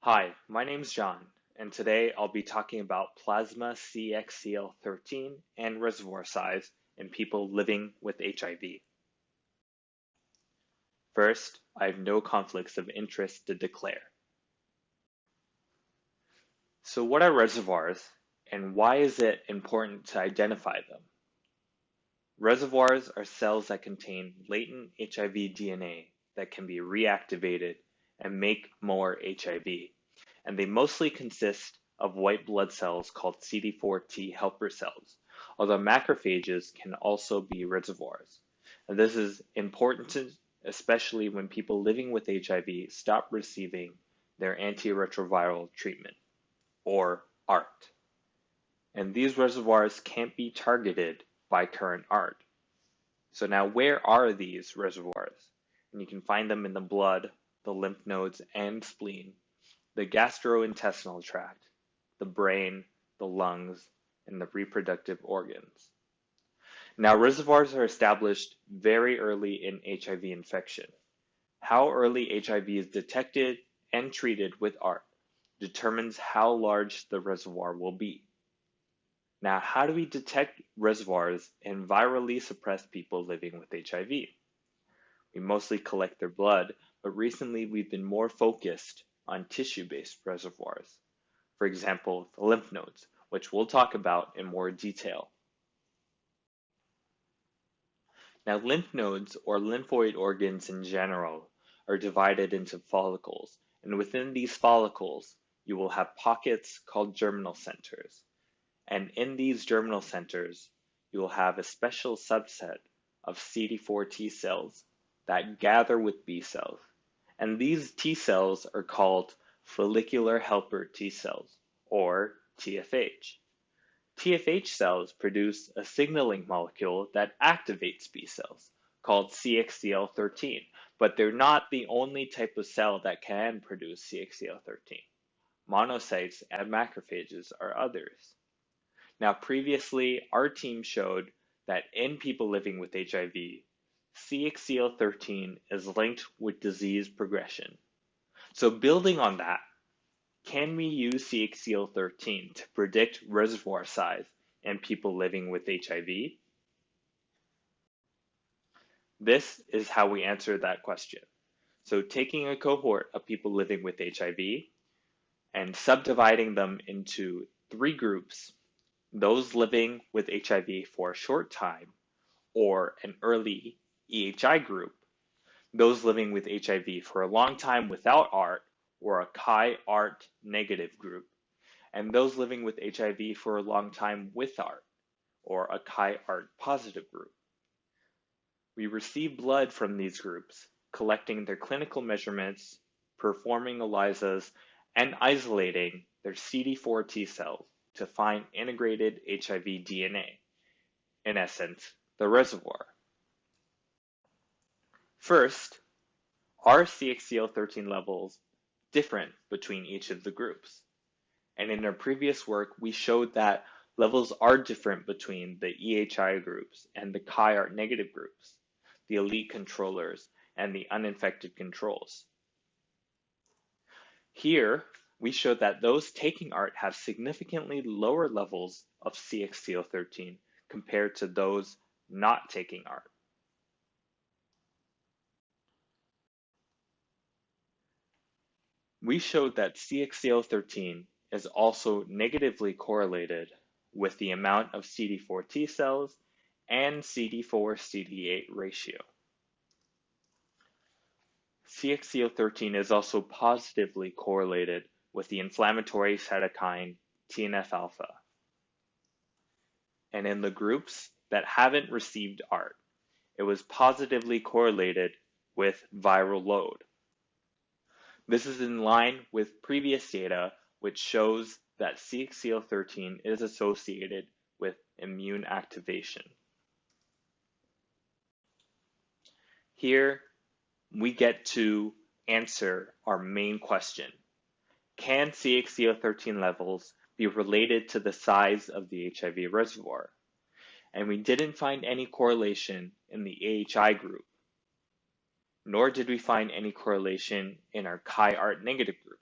Hi, my name's John, and today I'll be talking about plasma CXCL13 and reservoir size in people living with HIV. First, I have no conflicts of interest to declare. So what are reservoirs, and why is it important to identify them? Reservoirs are cells that contain latent HIV DNA that can be reactivated and make more HIV. And they mostly consist of white blood cells called CD4 T helper cells, although macrophages can also be reservoirs. And this is important, especially when people living with HIV stop receiving their antiretroviral treatment, or ART. And these reservoirs can't be targeted by current ART. So now where are these reservoirs? And you can find them in the blood, the lymph nodes and spleen, the gastrointestinal tract, the brain, the lungs, and the reproductive organs. Now, reservoirs are established very early in HIV infection. How early HIV is detected and treated with ART determines how large the reservoir will be. Now, how do we detect reservoirs in virally suppressed people living with HIV? We mostly collect their blood, but recently we've been more focused on tissue-based reservoirs. For example, the lymph nodes, which we'll talk about in more detail. Now, lymph nodes, or lymphoid organs in general, are divided into follicles, and within these follicles, you will have pockets called germinal centers. And in these germinal centers, you will have a special subset of CD4 T cells that gather with B cells. And these T cells are called follicular helper T cells, or TFH. TFH cells produce a signaling molecule that activates B cells, called CXCL13, but they're not the only type of cell that can produce CXCL13. Monocytes and macrophages are others. Now, previously, our team showed that in people living with HIV, CXCL13 is linked with disease progression. So building on that, can we use CXCL13 to predict reservoir size in people living with HIV? This is how we answer that question. So taking a cohort of people living with HIV and subdividing them into three groups: those living with HIV for a short time, or an early EHI group, those living with HIV for a long time without ART, or a chi-ART negative group, and those living with HIV for a long time with ART, or a chi-ART positive group. We receive blood from these groups, collecting their clinical measurements, performing ELISAs, and isolating their CD4 T cells to find integrated HIV DNA, in essence, the reservoir. First, are CXCL13 levels different between each of the groups? And in our previous work, we showed that levels are different between the EHI groups and the chi-ART negative groups, the elite controllers and the uninfected controls. Here, we showed that those taking ART have significantly lower levels of CXCL13 compared to those not taking ART. We showed that CXCL13 is also negatively correlated with the amount of CD4 T cells and CD4-CD8 ratio. CXCL13 is also positively correlated with the inflammatory cytokine TNF-alpha. And in the groups that haven't received ART, it was positively correlated with viral load. This is in line with previous data, which shows that CXCL13 is associated with immune activation. Here, we get to answer our main question. Can CXCL13 levels be related to the size of the HIV reservoir? And we didn't find any correlation in the AHI group, nor did we find any correlation in our chi-ART negative group.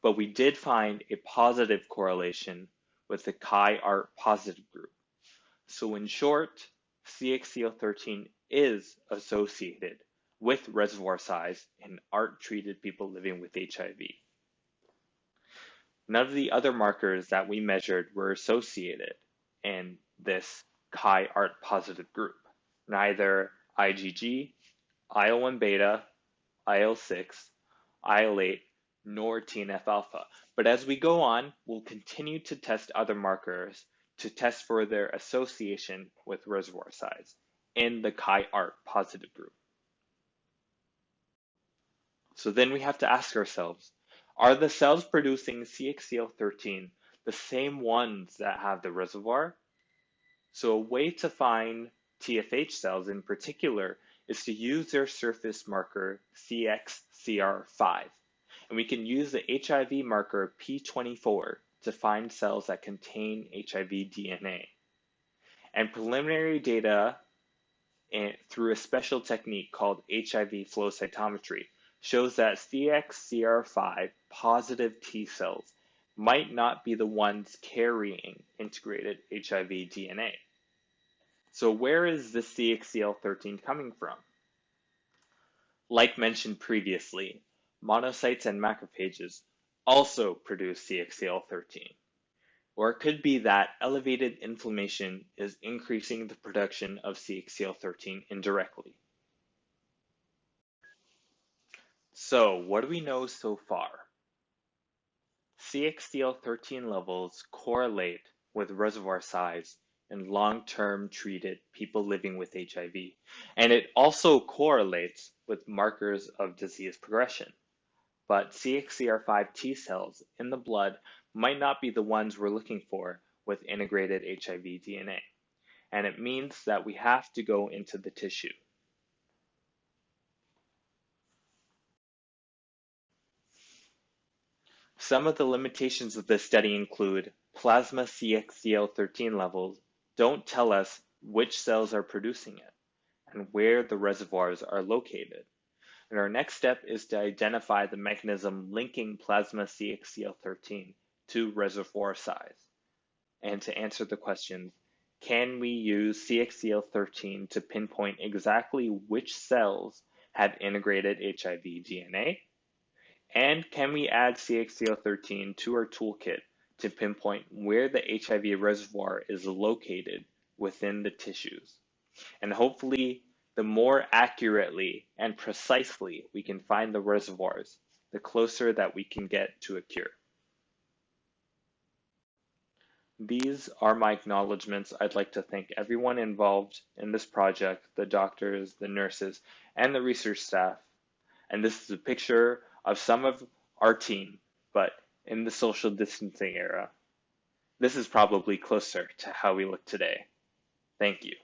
but we did find a positive correlation with the chi-ART positive group. So in short, CXCL13 is associated with reservoir size in ART-treated people living with HIV. None of the other markers that we measured were associated in this chi-ART positive group. Neither IgG, IL-1 beta, IL-6, IL-8, nor TNF-alpha. But as we go on, we'll continue to test other markers to test for their association with reservoir size in the chi-ART positive group. So then we have to ask ourselves, are the cells producing CXCL13 the same ones that have the reservoir? So a way to find TFH cells in particular is to use their surface marker CXCR5. And we can use the HIV marker P24 to find cells that contain HIV DNA. And preliminary data through a special technique called HIV flow cytometry shows that CXCR5 positive T cells might not be the ones carrying integrated HIV DNA. So where is the CXCL13 coming from? Like mentioned previously, monocytes and macrophages also produce CXCL13. Or it could be that elevated inflammation is increasing the production of CXCL13 indirectly. So what do we know so far? CXCL13 levels correlate with reservoir size in long-term treated people living with HIV, and it also correlates with markers of disease progression. But CXCR5 T cells in the blood might not be the ones we're looking for with integrated HIV DNA, and it means that we have to go into the tissue. Some of the limitations of this study include plasma CXCL13 levels don't tell us which cells are producing it and where the reservoirs are located. And our next step is to identify the mechanism linking plasma CXCL13 to reservoir size. And to answer the questions, can we use CXCL13 to pinpoint exactly which cells have integrated HIV DNA? And can we add CXCL13 to our toolkit to pinpoint where the HIV reservoir is located within the tissues? And hopefully, the more accurately and precisely we can find the reservoirs, the closer that we can get to a cure. These are my acknowledgements. I'd like to thank everyone involved in this project, the doctors, the nurses, and the research staff. And this is a picture of some of our team, but in the social distancing era. This is probably closer to how we look today. Thank you.